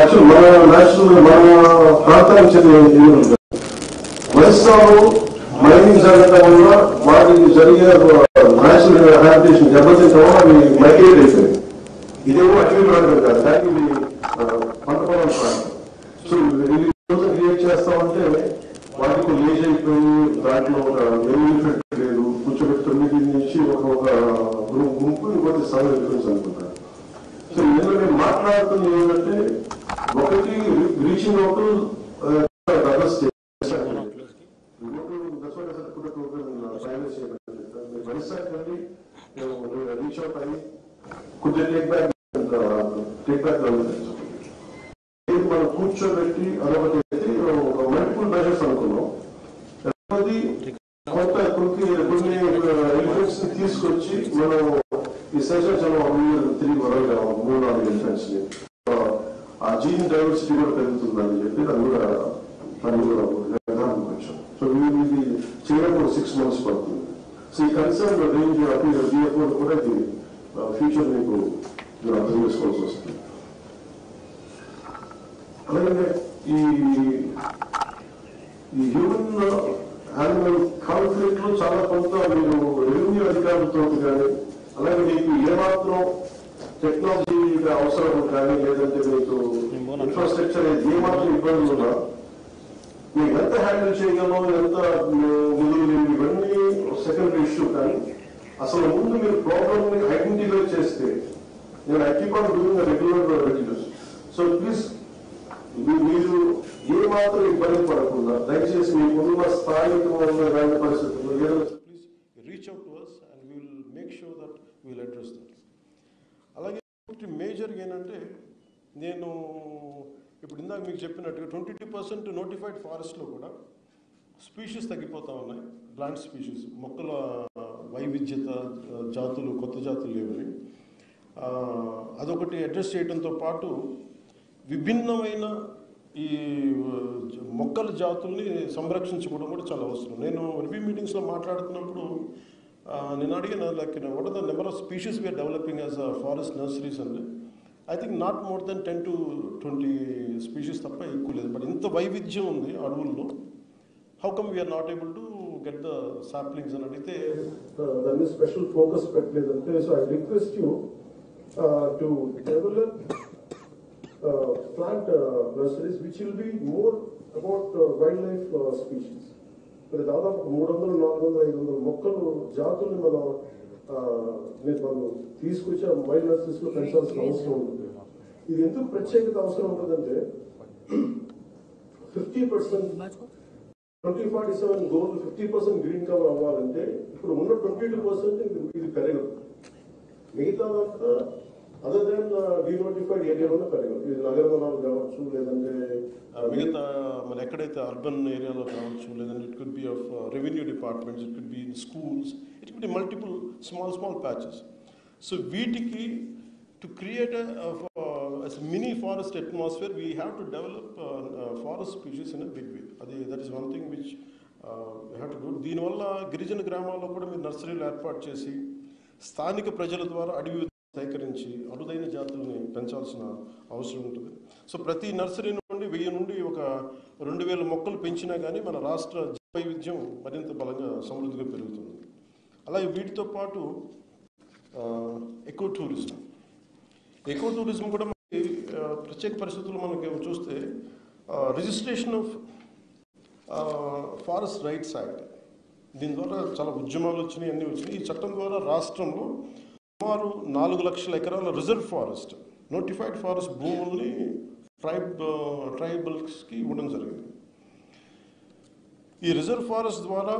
Actual మన national మన ప్రాంతానికి చెందిన వయస్సాలు మైనింగ్ జరగడం వల్ల వాటికి జరిగే నేషనల్ హ్యాబిటేషన్ దెబ్బతింటం వల్ల అవి మైగ్రేట్ అయిపోయింది. ఇదేమో అటవీ ప్రాంతం కాదు, దానికి ఇది పంట పొలం ప్రాంతం. సో ఇది క్రియేట్ చేస్తామంటే వాటికి లేజ్ అయిపోయి దాంట్లో ఒక ఎలిమెంట్ లేదు, కూర్చోబెట్టి 9 నుంచి ఒక గుంపు ఇంకోటి 7 ఎలిమెంట్స్ అనుకుంటారు. సో ఇందులో నేను మాట్లాడుతుంది ఏంటంటే ఒకటి reaching out other state reach out అయ్యి కొద్దిగా టేక్ బ్యాక్ మనం కూర్చోబెట్టి అదొకటి అయితే ఒక మల్టిపుల్ మెజర్స్ అనుకున్నాం. కొత్త కొన్ని ఎలిఫెంట్స్ ని తీసుకొచ్చి మనం ఈ సెషన్స్ తిరిగి వరగలేము 3-4 ఎలిఫెంట్స్ ని. ఆ జీన్ డైవర్సిటీ కూడా పెరుగుతుందని చెప్పి దాన్ని కూడా నిర్ధారణకు వచ్చాం. సో ఇది చేయడం 6 months పడుతుంది. సో ఈ కన్సర్న్ రేంజ్ డిఎఫ్ఓ కూడా ఇది ఫ్యూచర్ మీకు అర్థం చేసుకోవాల్సి వస్తుంది. అలాగే ఈ హ్యూమన్ యానిమల్ కాన్ఫ్లిక్ట్ లో చాలా కొంత మీరు రెవెన్యూ అధికారులతో కానీ అలాగే మీకు ఏమాత్రం టెక్నాలజీ అవసరం కానీ లేదంటే మీకు ఇన్ఫ్రాస్ట్రక్చర్ ఏమాత్రం ఇబ్బందులు ఉన్నా మీకు ఎంత హ్యాండిల్ చేయగలమో ఎంత నిధులు ఇవన్నీ సెకండరీ ఇష్యూ. కానీ అసలు ముందు మీరు ప్రాబ్లమ్ ని ఐడెంటిఫై చేస్తే నేను I keep on doing regular regulars. So please మీరు ఏ మాత్రం ఇబ్బంది పడకుండా దయచేసి మీకున్న స్థాయిలో ఉన్న పరిస్థితుల్లో please reach out to us and we will make sure that we will address that. అలాగే మేజర్ ఏంటంటే నేను ఇప్పుడు ఇందాక మీకు చెప్పినట్టుగా 22% నోటిఫైడ్ ఫారెస్ట్లో కూడా స్పీషీస్ తగ్గిపోతూ ఉన్నాయి. ప్లాంట్ స్పీషీస్ మొక్కల వైవిధ్యత జాతులు కొత్త జాతులు లేవని అదొకటి అడ్రస్ చేయడంతో పాటు విభిన్నమైన ఈ మొక్కల జాతుల్ని సంరక్షించుకోవడం కూడా చాలా అవసరం. నేను రివ్యూ మీటింగ్స్లో మాట్లాడుతున్నప్పుడు నేను అడిగిన like what are the number of species we are developing as a forest nurseries అంటే I think not more than 10 to 20 species తప్ప ఎక్కువ లేదు. బట్ ఇంత వైవిధ్యం ఉంది అడవుల్లో, how come we are not able to get the saplings అని అడిగితే దాన్ని స్పెషల్ ఫోకస్ పెట్టలేదంటే. So I request you to develop plant nurseries which will be more about wildlife species. మరి దాదాపు 300, 400, 500 మొక్కలు జాతుల్ని మనం తీసుకొచ్చి వైల్డ్ నర్సరీస్ లో పెంచాల్సిన అవసరం ఉంటుంది. ఇది ఎందుకు ప్రత్యేకత అవసరం ఉంటుందంటే 50% 2047 గోల్ 50% గ్రీన్ కవర్ అవ్వాలంటే ఇప్పుడు ఉన్న 22% ఇది పెరగదు. మిగతాదంతా అదర్ దెన్ డినోటిఫైడ్ ఏరియాలోనే పెరగదు. ఇది నగరవనాలు కావచ్చు, లేదంటే మిగతా మన ఎక్కడైతే అర్బన్ ఏరియాలో కావచ్చు, లేదంటే it could be of revenue departments, it could be in schools, it could be multiple small patches. So వీటికి to create mini forest atmosphere we have to develop forest species in a big way. That is one thing which we have to do. దీనివల్ల గిరిజన గ్రామాల్లో కూడా మీరు నర్సరీలు ఏర్పాటు చేసి స్థానిక ప్రజల ద్వారా అడవి సేకరించి అరుదైన జాతుల్ని పెంచాల్సిన అవసరం ఉంటుంది. సో ప్రతి నర్సరీ నుండి 1000 నుండి ఒక 2000 మొక్కలు పెంచినా కానీ మన రాష్ట్ర వైవిధ్యం మరింత బలంగా సమృద్ధిగా పెరుగుతుంది. అలాగే వీటితో పాటు ఎకో టూరిజం కూడా మనకి ప్రత్యేక పరిస్థితుల్లో మనకి చూస్తే registration of forest rights act, దీని ద్వారా చాలా ఉద్యమాలు వచ్చినాయి, అన్నీ వచ్చినాయి. ఈ చట్టం ద్వారా రాష్ట్రంలో సుమారు 4 లక్షల ఎకరాల రిజర్వ్ ఫారెస్ట్, నోటిఫైడ్ ఫారెస్ట్ భూముల్ని ట్రైబల్స్కి ఇవ్వడం జరిగింది. ఈ రిజర్వ్ ఫారెస్ట్ ద్వారా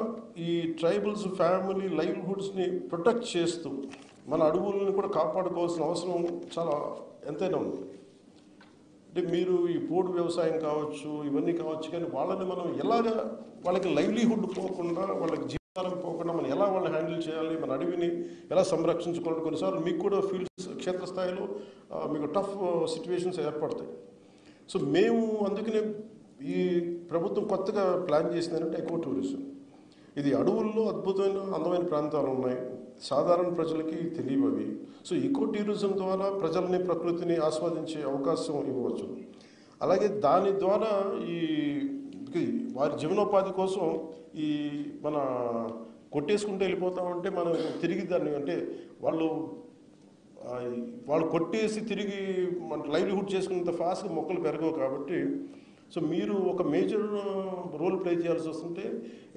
ఈ ట్రైబల్స్ ఫ్యామిలీ లైవ్లీహుడ్స్ని ప్రొటెక్ట్ చేస్తూ మన అడవులని కూడా కాపాడుకోవాల్సిన అవసరం చాలా ఎంతైనా ఉంది. అంటే మీరు ఈ పోడు వ్యవసాయం కావచ్చు, ఇవన్నీ కావచ్చు, కానీ వాళ్ళని మనం ఎలాగా వాళ్ళకి లైవ్లీహుడ్ పోకుండా, వాళ్ళకి పోకుండా మనం ఎలా వాళ్ళని హ్యాండిల్ చేయాలి, మన అడవిని ఎలా సంరక్షించుకోవాలి. కొన్నిసార్లు మీకు కూడా ఫీల్డ్స్ క్షేత్రస్థాయిలో మీకు టఫ్ సిచ్యువేషన్స్ ఏర్పడతాయి. సో మేము అందుకనే ఈ ప్రభుత్వం కొత్తగా ప్లాన్ చేసిందంటే ఎకో టూరిజం. ఇది అడవుల్లో అద్భుతమైన అందమైన ప్రాంతాలు ఉన్నాయి, సాధారణ ప్రజలకి తెలియవి. సో ఎకో టూరిజం ద్వారా ప్రజల్ని ప్రకృతిని ఆస్వాదించే అవకాశం ఇవ్వవచ్చు. అలాగే దాని ద్వారా ఈ వారి జీవనోపాధి కోసం ఈ మన కొట్టేసుకుంటూ వెళ్ళిపోతామంటే మనం తిరిగి దాన్ని అంటే వాళ్ళు కొట్టేసి తిరిగి మన లైవ్లీహుడ్ చేసుకున్నంత ఫాస్ట్గా మొక్కలు పెరగవు కాబట్టి సో మీరు ఒక మేజర్ రోల్ ప్లే చేయాల్సి వస్తుంటే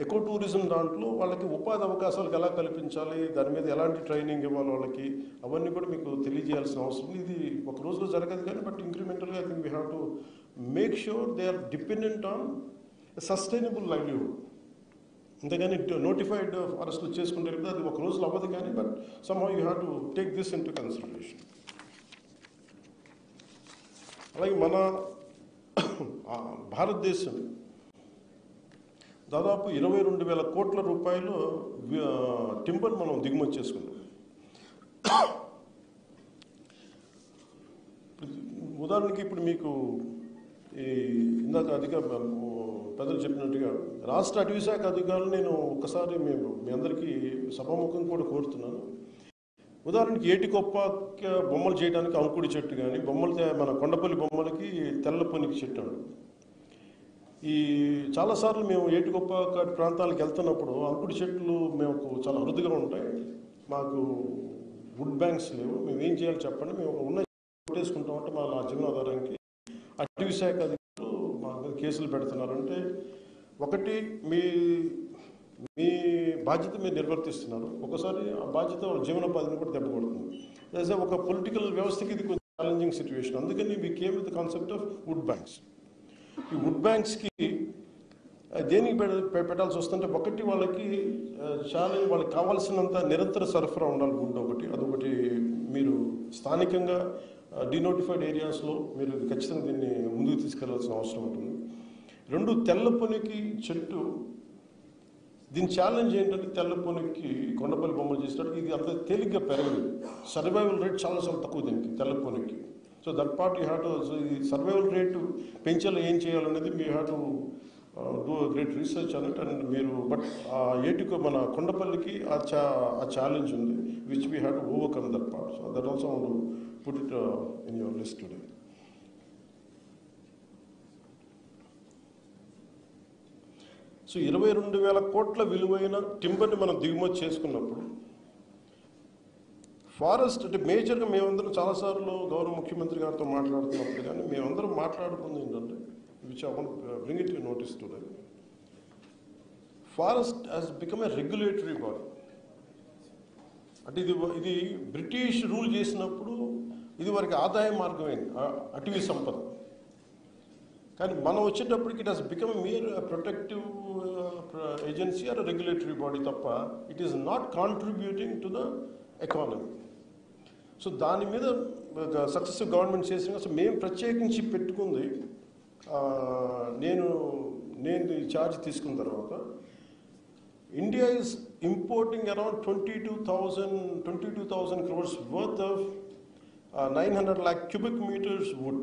ఎకో టూరిజం దాంట్లో వాళ్ళకి ఉపాధి అవకాశాలకు ఎలా కల్పించాలి, దాని మీద ఎలాంటి ట్రైనింగ్ ఇవ్వాలి వాళ్ళకి, అవన్నీ కూడా మీకు తెలియజేయాల్సిన అవసరం. ఇది ఒక రోజులో జరగదు కానీ బట్ ఇంక్రిమెంటల్గా I think we have to make sure they are dependent on sustainable livelihood. అంతేగాని నోటిఫైడ్ ఫారెస్ట్లు చేసుకుంటే అది ఒక రోజులో అవ్వదు కానీ but somehow you have to take this into consideration. అలాగే మన భారతదేశం దాదాపు 22,000 కోట్ల రూపాయలు టింబర్ మనం దిగుమతి చేసుకున్నాం. ఉదాహరణకి ఇప్పుడు మీకు ఈ ఇందాక పెద్దలు చెప్పినట్టుగా రాష్ట్ర అటవీ శాఖ అధికారులు నేను ఒక్కసారి మీ అందరికీ సభాముఖం కూడా కోరుతున్నాను. ఉదాహరణకి ఏటికొప్ప బొమ్మలు చేయడానికి అంకుడి చెట్టు కానీ బొమ్మలు మన కొండపల్లి బొమ్మలకి తెల్ల పొనికి చెట్టు అండి. ఈ చాలాసార్లు మేము ఏటికొప్ప ప్రాంతాలకు వెళ్తున్నప్పుడు అంకుడి చెట్లు మేము చాలా అరుదుగా ఉంటాయి, మాకు వుడ్ బ్యాంక్స్ లేవు, మేము ఏం చేయాలి చెప్పండి, మేము ఉన్న కొట్టేసుకుంటామంటే మా జీవనాధారానికి అటవీ శాఖ అధికారులు మా మీద కేసులు పెడుతున్నారంటే ఒకటి మీ బాధ్యత మీరు నిర్వర్తిస్తున్నారు, ఒకసారి ఆ బాధ్యత జీవనోపాధిని కూడా దెబ్బకొడుతుంది. యాజ్ ఒక పొలిటికల్ వ్యవస్థకి ఇది కొంచెం ఛాలెంజింగ్ సిచ్యువేషన్. అందుకని we came with the concept of would banks. ఈ వుడ్ బ్యాంక్స్కి దేనికి పెట్టాల్సి వస్తుంటే ఒకటి వాళ్ళకి ఛాలెంజ్, వాళ్ళకి కావాల్సినంత నిరంతర సరఫరా ఉండాలి వుడ్ ఒకటి, అదొకటి మీరు స్థానికంగా డినోటిఫైడ్ ఏరియాస్లో మీరు ఖచ్చితంగా దీన్ని ముందుకు తీసుకెళ్లాల్సిన అవసరం ఉంటుంది. రెండు, తెల్ల పొనికి చెట్టు, దీని ఛాలెంజ్ ఏంటంటే తెల్ల పొనికి కొండపల్లి బొమ్మలు చేసేటప్పుడు ఇది అంత తేలిగ్గా పెరగదు, సర్వైవల్ రేట్ చాలా చాలా తక్కువ దీనికి తెల్ల పొనికి. So that part you have to ఈ సర్వైవల్ రేటు పెంచేలా ఏం చేయాలనేది మీ have to do great research అన్నట్టు. అండ్ మీరు బట్ ఆ ఏటికి మన కొండపల్లికి ఆ ఛాలెంజ్ ఉంది which we have to overcome that part. So that also want to put it in your list today. సో 22,000 కోట్ల విలువైన టింబర్ని మనం దిగుమతి చేసుకున్నప్పుడు ఫారెస్ట్ అంటే మేజర్గా మేమందరం చాలాసార్లు గౌరవ ముఖ్యమంత్రి గారితో మాట్లాడుతున్నప్పుడు కానీ మేమందరం మాట్లాడుతుంది ఏంటంటే which I want bring it you notice today, forest has become a regulatory body. అంటే ఇది బ్రిటిష్ రూల్ చేసినప్పుడు ఇది వారికి ఆదాయ మార్గమైంది అటవీ సంపద. కానీ మనం వచ్చేటప్పటికి it has become mere protective agency or regulatory body తప్ప it is not contributing to the economy. So దాని మీద సక్సెసివ్ గవర్నమెంట్ చేసిన సో మేము ప్రత్యేకించి పెట్టుకుంది, నేను ఈ ఛార్జ్ తీసుకున్న తర్వాత India is importing around 22,000 crores worth of 900 lakh cubic meters wood.